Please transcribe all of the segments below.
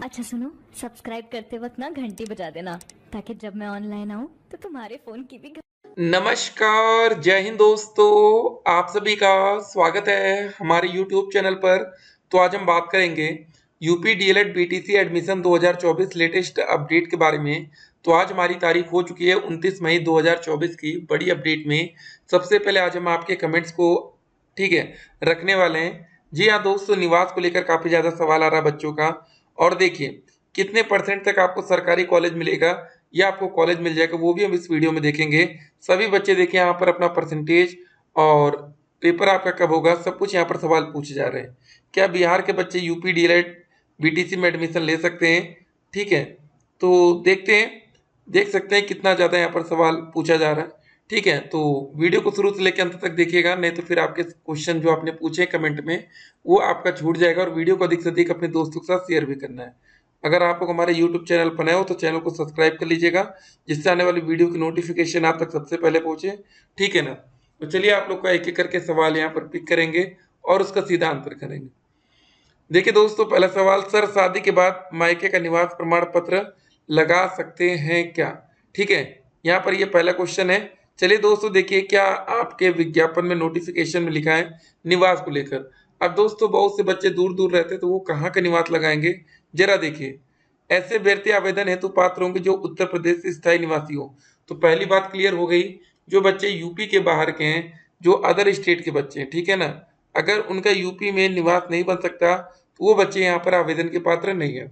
अच्छा सुनो, सब्सक्राइब करते वक्त ना घंटी बजा देना ताकि जब मैं ऑनलाइन आऊँ तो तुम्हारे फोन की भी नमस्कार, जय हिंद दोस्तों। आप सभी का स्वागत है हमारे YouTube चैनल पर। तो आज हम बात करेंगे UP DElEd BTC admission 2024 latest update के बारे में। तो आज हमारी तारीख हो चुकी है 29 मई 2024 की। बड़ी अपडेट में सबसे पहले आज हम आपके कमेंट्स को ठीक है रखने वाले हैं। जी हाँ दोस्तों, निवास को लेकर काफ़ी ज़्यादा सवाल आ रहा है बच्चों का। और देखिए कितने परसेंट तक आपको सरकारी कॉलेज मिलेगा या आपको कॉलेज मिल जाएगा, वो भी हम इस वीडियो में देखेंगे। सभी बच्चे देखिए यहाँ पर अपना परसेंटेज और पेपर आपका कब होगा, सब कुछ यहाँ पर सवाल पूछे जा रहे हैं। क्या बिहार के बच्चे यूपी डीएलएड बीटीसी में एडमिशन ले सकते हैं? ठीक है, तो देखते हैं, देख सकते हैं कितना ज़्यादा यहाँ पर सवाल पूछा जा रहा है। ठीक है, तो वीडियो को शुरू से लेकर अंत तक देखिएगा, नहीं तो फिर आपके क्वेश्चन जो आपने पूछे कमेंट में वो आपका छूट जाएगा। और वीडियो को अधिक से अधिक अपने दोस्तों के साथ शेयर भी करना है। अगर आप लोग हमारे यूट्यूब चैनल पर नए हो तो चैनल को सब्सक्राइब कर लीजिएगा, जिससे आने वाली वीडियो की नोटिफिकेशन आप तक सबसे पहले पहुंचे। ठीक है ना? तो चलिए आप लोग का एक एक करके सवाल यहाँ पर पिक करेंगे और उसका सीधा आंसर करेंगे। देखिए दोस्तों, पहला सवाल, सर शादी के बाद मायके का निवास प्रमाण पत्र लगा सकते हैं क्या? ठीक है, यहाँ पर ये पहला क्वेश्चन है। चलिए दोस्तों देखिए, क्या आपके विज्ञापन में नोटिफिकेशन में लिखा है निवास को लेकर? अब दोस्तों बहुत से बच्चे दूर दूर रहते हैं, तो वो कहाँ का निवास लगाएंगे? जरा देखिए, ऐसे अभ्यर्थी आवेदन हेतु पात्र होंगे जो उत्तर प्रदेश से स्थायी निवासी हो। तो पहली बात क्लियर हो गई, जो बच्चे यूपी के बाहर के हैं, जो अदर स्टेट के बच्चे हैं, ठीक है ना, अगर उनका यूपी में निवास नहीं बन सकता तो वो बच्चे यहाँ पर आवेदन के पात्र नहीं है।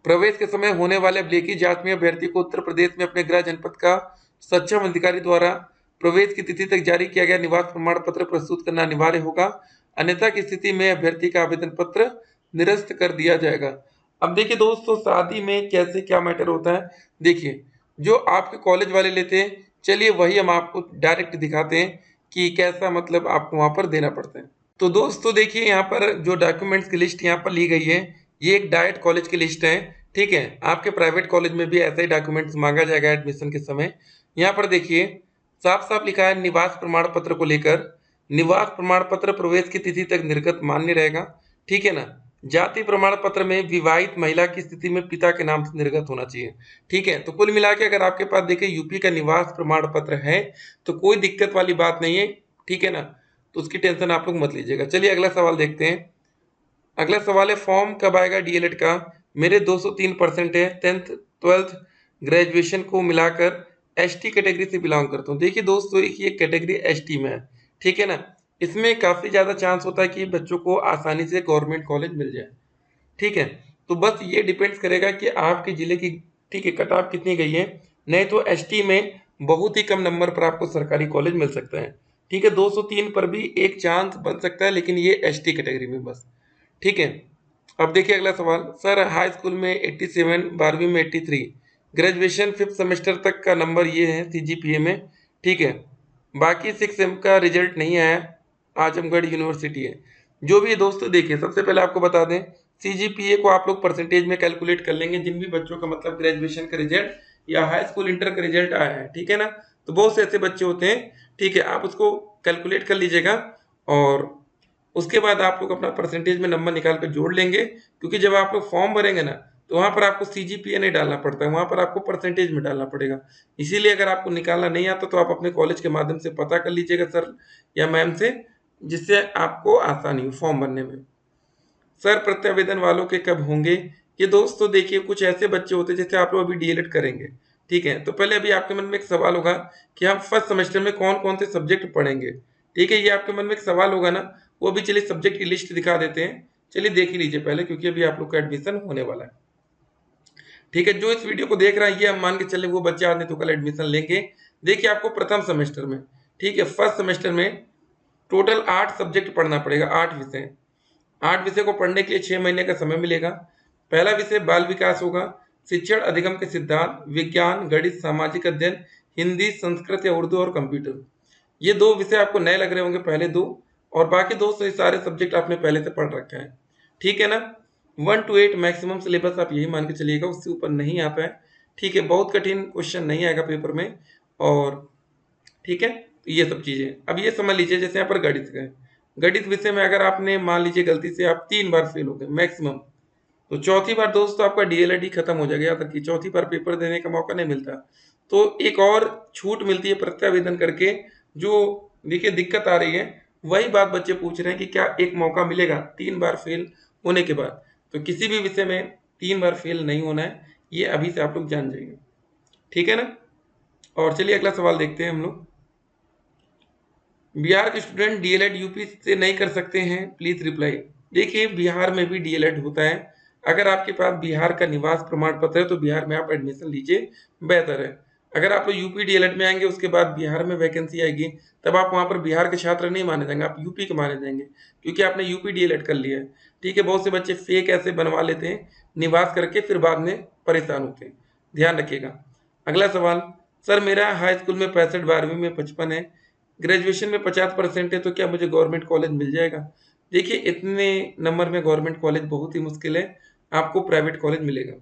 प्रवेश के समय होने वाले अभिलेखी जांच में अभ्यर्थी को उत्तर प्रदेश में अपने गृह जनपद का सक्षम अधिकारी द्वारा प्रवेश की तिथि तक जारी किया गया निवास प्रमाण पत्र प्रस्तुत करना अनिवार्य होगा। अन्यथा की स्थिति में अभ्यर्थी का आवेदन पत्र निरस्त कर दिया जाएगा। अब देखिए दोस्तों, शादी में कैसे क्या मैटर होता है, देखिए जो आपके कॉलेज वाले लेते हैं, चलिए वही हम आपको डायरेक्ट दिखाते हैं कि कैसा मतलब आपको वहां पर देना पड़ता है। तो दोस्तों देखिए, यहाँ पर जो डॉक्यूमेंट्स की लिस्ट यहाँ पर ली गई है, ये एक डाइट कॉलेज की लिस्ट है। ठीक है, आपके प्राइवेट कॉलेज में भी ऐसा ही डॉक्यूमेंट्स मांगा जाएगा एडमिशन के समय। यहाँ पर देखिए साफ साफ लिखा है निवास प्रमाण पत्र को लेकर, निवास प्रमाण पत्र प्रवेश की तिथि तक निर्गत मान्य रहेगा। ठीक है ना? जाति प्रमाण पत्र में विवाहित महिला की स्थिति में पिता के नाम से निर्गत होना चाहिए। ठीक है, तो कुल मिला के अगर आपके पास देखिए यूपी का निवास प्रमाण पत्र है तो कोई दिक्कत वाली बात नहीं है। ठीक है ना? तो उसकी टेंशन आप लोग मत लीजिएगा। चलिए अगला सवाल देखते हैं। अगला सवाल है, फॉर्म कब आएगा डीएलएड का? मेरे 203% है, 10th 12th ग्रेजुएशन को मिलाकर एसटी कैटेगरी से बिलोंग करता हूँ। देखिए दोस्तों, एक ये कैटेगरी एसटी में है। ठीक है ना? इसमें काफ़ी ज़्यादा चांस होता है कि बच्चों को आसानी से गवर्नमेंट कॉलेज मिल जाए। ठीक है, तो बस ये डिपेंड्स करेगा कि आपके ज़िले की ठीक है कट ऑफ कितनी गई है। नहीं तो एसटी में बहुत ही कम नंबर पर आपको सरकारी कॉलेज मिल सकता है। ठीक है, 203 पर भी एक चांस बन सकता है, लेकिन ये एसटी कैटेगरी में बस। ठीक है, अब देखिए अगला सवाल, सर हाई स्कूल में 87, 12वीं में 83, ग्रेजुएशन 5th सेमेस्टर तक का नंबर ये है सीजीपीए में। ठीक है, बाकी 6 सेम का रिजल्ट नहीं आया, आजमगढ़ यूनिवर्सिटी है। जो भी है दोस्तों, देखिए सबसे पहले आपको बता दें, सीजीपीए को आप लोग परसेंटेज में कैलकुलेट कर लेंगे। जिन भी बच्चों का मतलब ग्रेजुएशन का रिजल्ट या हाई स्कूल इंटर का रिजल्ट आया है, ठीक है ना, तो बहुत से ऐसे बच्चे होते हैं। ठीक है, आप उसको कैलकुलेट कर लीजिएगा और उसके बाद आप लोग अपना परसेंटेज में नंबर निकाल कर जोड़ लेंगे। क्योंकि जब आप लोग फॉर्म भरेंगे ना, तो वहाँ पर आपको सीजीपीए नहीं डालना पड़ता है, वहाँ पर आपको परसेंटेज में डालना पड़ेगा। इसीलिए अगर आपको निकालना नहीं आता तो आप अपने कॉलेज के माध्यम से पता कर लीजिएगा सर या मैम से, जिससे आपको आसानी हो फॉर्म भरने में। सर प्रत्यावेदन वालों के कब होंगे? ये दोस्तों देखिए, कुछ ऐसे बच्चे होते हैं जैसे आप लोग अभी डीएलएड करेंगे। ठीक है, तो पहले अभी आपके मन में एक सवाल होगा कि हम फर्स्ट सेमेस्टर में कौन कौन से सब्जेक्ट पढ़ेंगे। ठीक है, ये आपके मन में एक सवाल होगा ना, वो भी चलिए सब्जेक्ट की लिस्ट दिखा देते हैं। चलिए देख ही लीजिए पहले, क्योंकि अभी आप लोग का एडमिशन होने वाला है। ठीक है, जो इस वीडियो को देख रहा है, ये हम मान के चले वो बच्चे आज नहीं तो कल एडमिशन लेंगे। देखिए आपको प्रथम सेमेस्टर में, ठीक है, फर्स्ट सेमेस्टर में टोटल 8 सब्जेक्ट पढ़ना पड़ेगा, 8 विषय। 8 विषय को पढ़ने के लिए 6 महीने का समय मिलेगा। पहला विषय बाल विकास होगा, शिक्षण अधिगम के सिद्धांत, विज्ञान, गणित, सामाजिक अध्ययन, हिंदी, संस्कृत या उर्दू और कंप्यूटर। ये 2 विषय आपको नए लग रहे होंगे, पहले 2, और बाकी 2 से सारे सब्जेक्ट आपने पहले से पढ़ रखा है। ठीक है ना? 1 to 8 मैक्सिमम सिलेबस आप यही मान के चलिएगा, उससे ऊपर नहीं आता है। ठीक है, बहुत कठिन क्वेश्चन नहीं आएगा पेपर में। और ठीक है, तो ये सब चीज़ें अब ये समझ लीजिए, जैसे यहाँ पर गणित का है। गणित विषय में अगर आपने मान लीजिए गलती से आप 3 बार फेल हो गए मैक्सिमम, तो चौथी बार दोस्तों आपका डीएलएड ही खत्म हो जाएगा, याद रखिए चौथी बार पेपर देने का मौका नहीं मिलता। तो एक और छूट मिलती है प्रत्यावेदन करके, जो देखिए दिक्कत आ रही है, वही बात बच्चे पूछ रहे हैं कि क्या एक मौका मिलेगा 3 बार फेल होने के बाद। तो किसी भी विषय में 3 बार फेल नहीं होना है, ये अभी से आप लोग जान जाइए, ठीक है ना। और चलिए अगला सवाल देखते हैं हम लोग। बिहार के स्टूडेंट डीएलएड यूपी से नहीं कर सकते हैं, प्लीज रिप्लाई। देखिए बिहार में भी डीएलएड होता है। अगर आपके पास बिहार का निवास प्रमाण पत्र है तो बिहार में आप एडमिशन लीजिए, बेहतर है। अगर आप लोग यूपी डीएलएड में आएंगे, उसके बाद बिहार में वैकेंसी आएगी, तब आप वहां पर बिहार के छात्र नहीं माने जाएंगे, आप यूपी के माने जाएंगे, क्योंकि आपने यूपी डीएलएड कर लिया है। ठीक है, बहुत से बच्चे फेक ऐसे बनवा लेते हैं निवास करके, फिर बाद में परेशान होते हैं, ध्यान रखिएगा। अगला सवाल, सर मेरा हाई स्कूल में 65, 12वीं में 55 है, ग्रेजुएशन में 50% है, तो क्या मुझे गवर्नमेंट कॉलेज मिल जाएगा? देखिए इतने नंबर में गवर्नमेंट कॉलेज बहुत ही मुश्किल है, आपको प्राइवेट कॉलेज मिलेगा।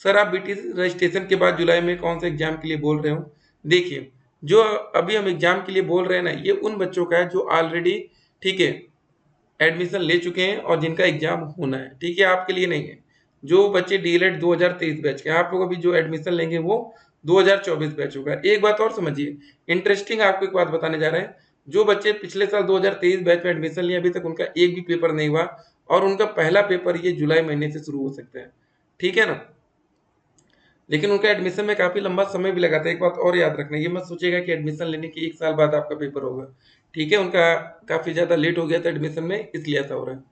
सर आप बीटी रजिस्ट्रेशन के बाद जुलाई में कौन से एग्जाम के लिए बोल रहे हो? देखिए जो अभी हम एग्जाम के लिए बोल रहे हैं ना, ये उन बच्चों का है जो ऑलरेडी, ठीक है, एडमिशन ले चुके हैं और जिनका एग्जाम होना है, ठीक है, आपके लिए नहीं है। जो बच्चे डीएलएड 2023 बैच के, आप लोग अभी जो एडमिशन लेंगे वो 2024 बैच होगा। एक बात और समझिए, इंटरेस्टिंग आपको एक बात बताने जा रहे हैं, जो बच्चे पिछले साल 2023 बैच में एडमिशन लिए, अभी तक उनका एक भी पेपर नहीं हुआ, और उनका पहला पेपर ये जुलाई महीने से शुरू हो सकता है, ठीक है ना। लेकिन उनका एडमिशन में काफ़ी लंबा समय भी लगा था। एक बात और याद रखना, ये मत सोचिएगा कि एडमिशन लेने के 1 साल बाद आपका पेपर होगा, ठीक है, उनका काफ़ी ज़्यादा लेट हो गया था एडमिशन में, इसलिए ऐसा हो रहा है।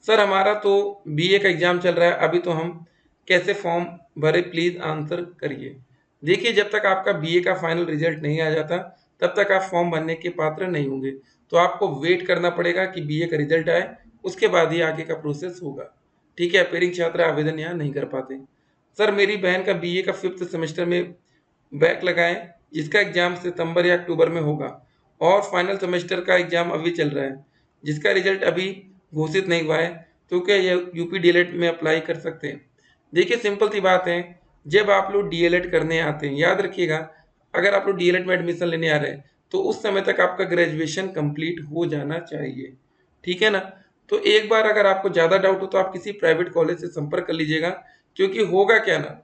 सर हमारा तो बीए का एग्ज़ाम चल रहा है अभी, तो हम कैसे फॉर्म भरे, प्लीज़ आंसर करिए। देखिए जब तक आपका बीए का फाइनल रिजल्ट नहीं आ जाता, तब तक आप फॉर्म भरने के पात्र नहीं होंगे। तो आपको वेट करना पड़ेगा कि बीए का रिजल्ट आए, उसके बाद ही आगे का प्रोसेस होगा, ठीक है। अपेयरिंग छात्र आवेदन यहाँ नहीं कर पाते। सर मेरी बहन का बीए का 5th सेमेस्टर में बैक लगा है, जिसका एग्ज़ाम सितंबर या अक्टूबर में होगा, और फाइनल सेमेस्टर का एग्ज़ाम अभी चल रहा है, जिसका रिजल्ट अभी घोषित नहीं हुआ है, तो क्या ये यूपी डीएलएड में अप्लाई कर सकते हैं? देखिए सिंपल सी बात है, जब आप लोग डीएलएड करने आते हैं, याद रखिएगा, अगर आप लोग डीएलएड में एडमिशन लेने आ रहे हैं, तो उस समय तक आपका ग्रेजुएशन कंप्लीट हो जाना चाहिए, ठीक है ना। तो एक बार अगर आपको ज़्यादा डाउट हो तो आप किसी प्राइवेट कॉलेज से संपर्क कर लीजिएगा, क्योंकि होगा क्या ना,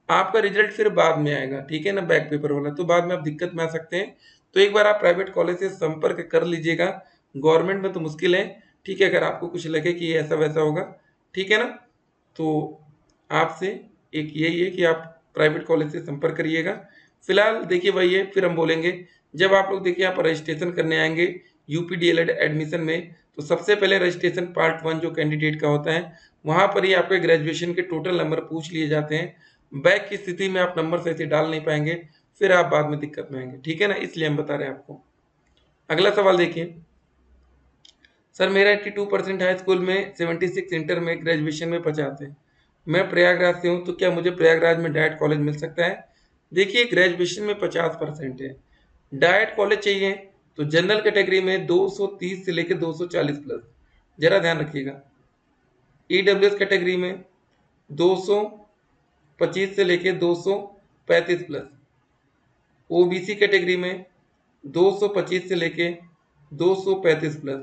आपका रिजल्ट फिर बाद में आएगा, ठीक है ना, बैक पेपर वाला, तो बाद में आप दिक्कत में आ सकते हैं। तो एक बार आप प्राइवेट कॉलेज से संपर्क कर लीजिएगा, गवर्नमेंट में तो मुश्किल है, ठीक है, अगर आपको कुछ लगे कि ये ऐसा वैसा होगा, ठीक है ना, तो आपसे एक यही है कि आप प्राइवेट कॉलेज से संपर्क करिएगा। फिलहाल देखिए वही है, फिर हम बोलेंगे, जब आप लोग देखिए यहाँ पर रजिस्ट्रेशन करने आएंगे यूपी डीएलएड एडमिशन में, तो सबसे पहले रजिस्ट्रेशन पार्ट 1 जो कैंडिडेट का होता है, वहाँ पर ही आपके ग्रेजुएशन के टोटल नंबर पूछ लिए जाते हैं। बैक की स्थिति में आप नंबर सही से डाल नहीं पाएंगे, फिर आप बाद में दिक्कत में आएंगे, ठीक है ना, इसलिए हम बता रहे हैं आपको। अगला सवाल देखिए, सर मेरा 82% हाई स्कूल में, 76 इंटर में, ग्रेजुएशन में 50 है, मैं प्रयागराज से हूँ, तो क्या मुझे प्रयागराज में डायट कॉलेज मिल सकता है? देखिए ग्रेजुएशन में 50% है, डायट कॉलेज चाहिए, तो जनरल कैटेगरी में 230 से लेकर 240 प्लस, जरा ध्यान रखिएगा। ईडब्ल्यूएस कैटेगरी में 225 से लेकर 235 प्लस, ओबीसी कैटेगरी में 225 से लेके 235 प्लस,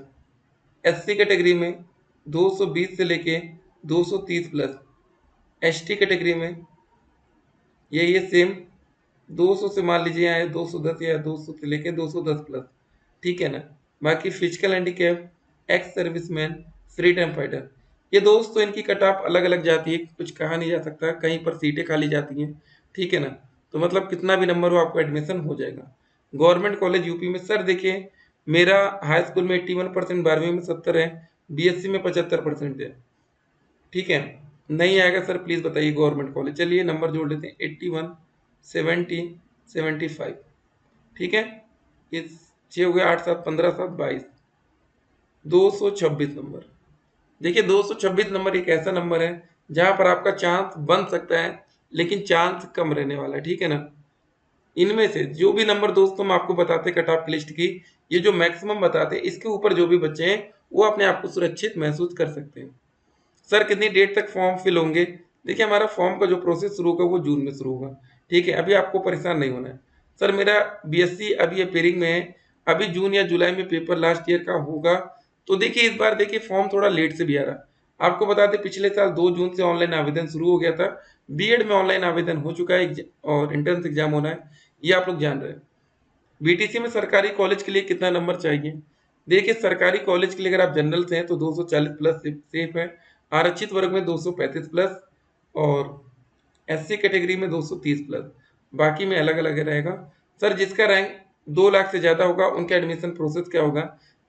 एससी कैटेगरी में 220 से लेके 230 प्लस, एसटी कैटेगरी में यही है सेम, 200 से मान लीजिए यहाँ 210 या 200 से लेके 210 प्लस, ठीक है ना। बाकी physical handicap, ex serviceman, free time fighter, ये दोस्तों इनकी कट ऑफ अलग अलग जाती है, कुछ कहा नहीं जा सकता, कहीं पर सीटें खाली जाती हैं, ठीक है ना। तो मतलब कितना भी नंबर हो आपको एडमिशन हो जाएगा। गवर्नमेंट कॉलेज यूपी में, सर देखिए मेरा हाई स्कूल में 81%, 12वीं में 70 है, बीएससी में 75% है, ठीक है। नहीं आएगा सर प्लीज़ बताइए गवर्नमेंट कॉलेज। चलिए नंबर जोड़ लेते हैं, 81, 70, 75, ठीक है, ये 6 हो गया, 8 7 15 7 22, 226 नंबर। देखिए 226 नंबर एक ऐसा नंबर है जहां पर आपका चांस बन सकता है, लेकिन चांस कम रहने वाला है, ठीक है ना। इनमें से जो भी नंबर दोस्तों हम आपको बताते कट ऑफ की लिस्ट की, ये जो मैक्सिमम बताते हैं, इसके ऊपर जो भी बच्चे हैं वो अपने आप को सुरक्षित महसूस कर सकते हैं। सर कितनी डेट तक फॉर्म फिल होंगे? देखिए हमारा फॉर्म का जो प्रोसेस शुरू होगा वो जून में शुरू होगा, ठीक है, अभी आपको परेशान नहीं होना है। सर मेरा बीएससी अभी अपेयरिंग में है, अभी जून या जुलाई में पेपर लास्ट ईयर का होगा, तो देखिए इस बार देखिए फॉर्म थोड़ा लेट से भी आ रहा है। आपको बता दें पिछले साल 2 जून से ऑनलाइन आवेदन शुरू हो गया था। बीएड में ऑनलाइन आवेदन हो चुका है और एंट्रेंस एग्जाम होना है, ये आप लोग जान रहे हैं। बीटीसी में सरकारी कॉलेज के लिए कितना नंबर चाहिए? देखिए सरकारी कॉलेज के लिए अगर आप जनरल से हैं तो 240 प्लस सेफ है, आरक्षित वर्ग में 235 प्लस और एससी कैटेगरी में 230 प्लस, बाकी में अलग अलग रहेगा। सर जिसका रैंक 2 लाख से ज़्यादा होगा उनका एडमिशन प्रोसेस क्या होगा?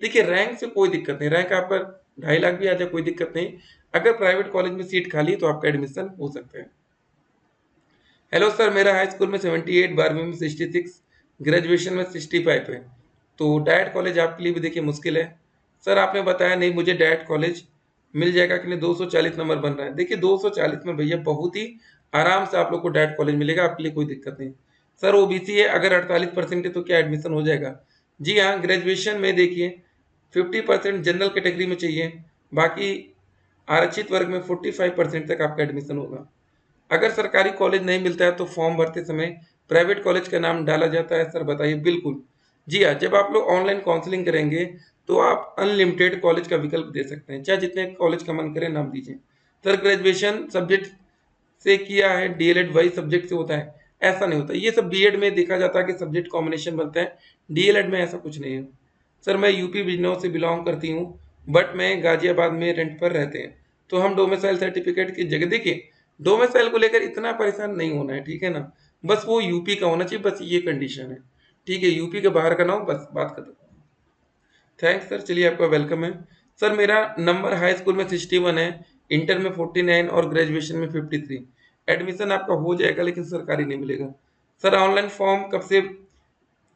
देखिए रैंक से कोई दिक्कत नहीं, रैंक आपका 2.5 लाख भी आ जाए कोई दिक्कत नहीं, अगर प्राइवेट कॉलेज में सीट खाली है तो आपका एडमिशन हो सकता है। हेलो सर, मेरा हाई स्कूल में 78, 12वीं में 66, ग्रेजुएशन में 65 है, तो डायट कॉलेज आपके लिए भी देखिए मुश्किल है। सर आपने बताया नहीं मुझे डायट कॉलेज मिल जाएगा कि नहीं, 240 नंबर बन रहा है। देखिए 240 में भैया बहुत ही आराम से आप लोग को डायट कॉलेज मिलेगा, आपके लिए कोई दिक्कत नहीं। सर ओबीसी है, अगर 48% है तो क्या एडमिशन हो जाएगा? जी हाँ, ग्रेजुएशन में देखिए 50% जनरल कैटेगरी में चाहिए, बाकी आरक्षित वर्ग में 45% तक आपका एडमिशन होगा। अगर सरकारी कॉलेज नहीं मिलता है तो फॉर्म भरते समय प्राइवेट कॉलेज का नाम डाला जाता है। सर बताइए। बिल्कुल, जी हाँ, जब आप लोग ऑनलाइन काउंसलिंग करेंगे तो आप अनलिमिटेड कॉलेज का विकल्प दे सकते हैं, चाहे जितने कॉलेज का मन करे नाम दीजिए। सर ग्रेजुएशन सब्जेक्ट से किया है, डीएलएड वही सब्जेक्ट से होता है? ऐसा नहीं होता, ये सब बीएड में देखा जाता है कि सब्जेक्ट कॉम्बिनेशन बनता है, डीएलएड में ऐसा कुछ नहीं है। सर मैं यूपी बिजनौर से बिलोंग करती हूँ, बट मैं गाजियाबाद में रेंट पर रहते हैं, तो हम डोमिसाइल सर्टिफिकेट की जगह देखिए, डोमिसाइल को लेकर इतना परेशान नहीं होना है, ठीक है ना, बस वो यूपी का होना चाहिए, बस ये कंडीशन है, ठीक है, यूपी के बाहर का ना हो, बस बात खत्म। थैंक्स सर, चलिए आपका वेलकम है। सर मेरा नंबर हाई स्कूल में 61 है, इंटर में 49 और ग्रेजुएशन में 53। एडमिशन आपका हो जाएगा लेकिन सरकारी नहीं मिलेगा। सर ऑनलाइन फॉर्म कब से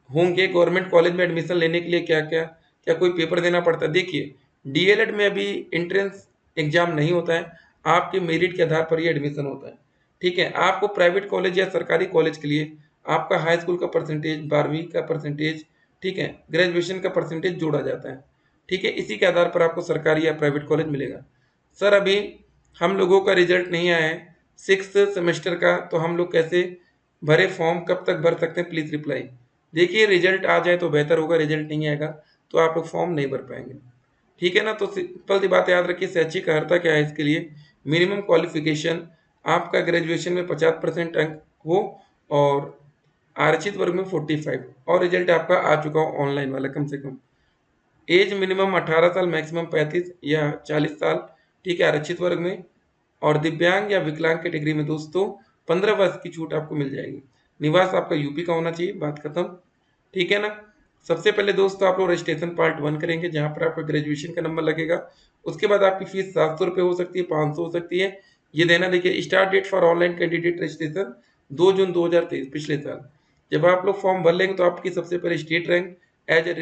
होंगे? गवर्नमेंट कॉलेज में एडमिशन लेने के लिए क्या क्या क्या कोई पेपर देना पड़ता है? देखिए डीएलएड में अभी एंट्रेंस एग्जाम नहीं होता है, आपके मेरिट के आधार पर ही एडमिशन होता है, ठीक है। आपको प्राइवेट कॉलेज या सरकारी कॉलेज के लिए आपका हाई स्कूल का परसेंटेज, 12वीं का परसेंटेज, ठीक है, ग्रेजुएशन का परसेंटेज जोड़ा जाता है, ठीक है, इसी के आधार पर आपको सरकारी या प्राइवेट कॉलेज मिलेगा। सर अभी हम लोगों का रिजल्ट नहीं आया है 6th सेमेस्टर का, तो हम लोग कैसे भरे फॉर्म, कब तक भर सकते हैं? Please reply. देखिए रिजल्ट आ जाए तो बेहतर होगा, रिजल्ट नहीं आएगा तो आप लोग फॉर्म नहीं भर पाएंगे, ठीक है ना। तो सिंपल सी बात याद रखिए, शैक्षिक अर्हता क्या है इसके लिए? मिनिमम क्वालिफिकेशन आपका ग्रेजुएशन में 50% अंक हो और आरक्षित वर्ग में 45, और रिजल्ट आपका आ चुका हो ऑनलाइन वाला कम से कम। एज मिनिमम 18 साल, मैक्सिमम 35 या 40 साल, ठीक है, आरक्षित वर्ग में। और दिव्यांग या विकलांग कैटेगरी में दोस्तों 15 वर्ष की छूट आपको मिल जाएगी। निवास आपका यूपी का होना चाहिए, बात खत्म, ठीक है ना। सबसे पहले दोस्तों आप लोग रजिस्ट्रेशन पार्ट 1 करेंगे, जहाँ पर आपका ग्रेजुएशन का नंबर लगेगा। उसके बाद आपकी फीस 700 रुपये हो सकती है, 500 हो सकती है, ये देना। देखिए start date for online candidate registration 2 June 2023, पिछले साल। जब आप लोग फॉर्म भर लेंगे तो आपकी सबसे पहले state rank as a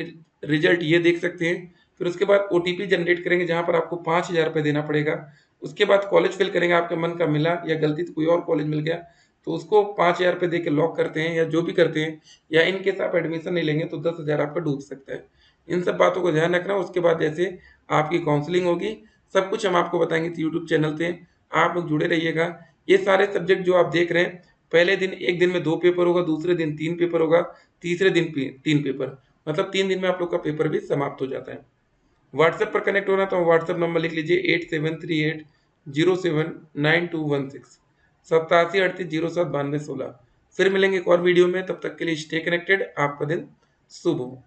result ये देख सकते हैं। फिर उसके बाद ओटीपी जनरेट करेंगे, जहाँ पर आपको 5,000 रुपये देना पड़ेगा। उसके बाद कॉलेज फिल करेंगे, आपके मन का मिला या गलती से कोई और कॉलेज मिल गया तो उसको 5,000 रुपये दे के लॉक करते हैं, या जो भी करते हैं, या इन केस आप एडमिशन नहीं लेंगे तो 10,000 आपका डूब सकता है। इन सब बातों को ध्यान रखना। उसके बाद जैसे आपकी काउंसलिंग होगी सब कुछ हम आपको बताएंगे यूट्यूब चैनल पे, आप लोग जुड़े रहिएगा। ये सारे सब्जेक्ट जो आप देख रहे हैं, पहले दिन एक दिन में 2 पेपर होगा, दूसरे दिन 3 पेपर होगा, तीसरे दिन 3 पेपर, मतलब 3 दिन में आप लोग का पेपर भी समाप्त हो जाता है। व्हाट्सएप पर कनेक्ट होना तो व्हाट्सएप नंबर लिख लीजिए 8738079216, 8738079216। फिर मिलेंगे एक और वीडियो में, तब तक के लिए स्टे कनेक्टेड, आपका दिन शुभ हो।